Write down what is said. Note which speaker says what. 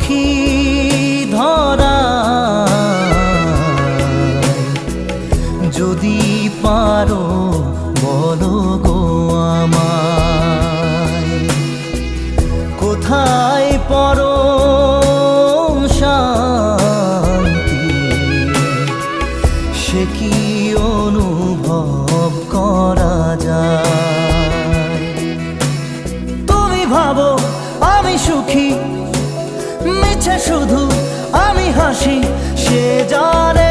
Speaker 1: পাখি ধরা যদি পারো বলো গো আমায়, কোথায় পরম শান্তি সে কি অনুভব করা যায়। তুমি ভাবো আমি সুখী, মিছে শুধু আমি হাসি, সে জানে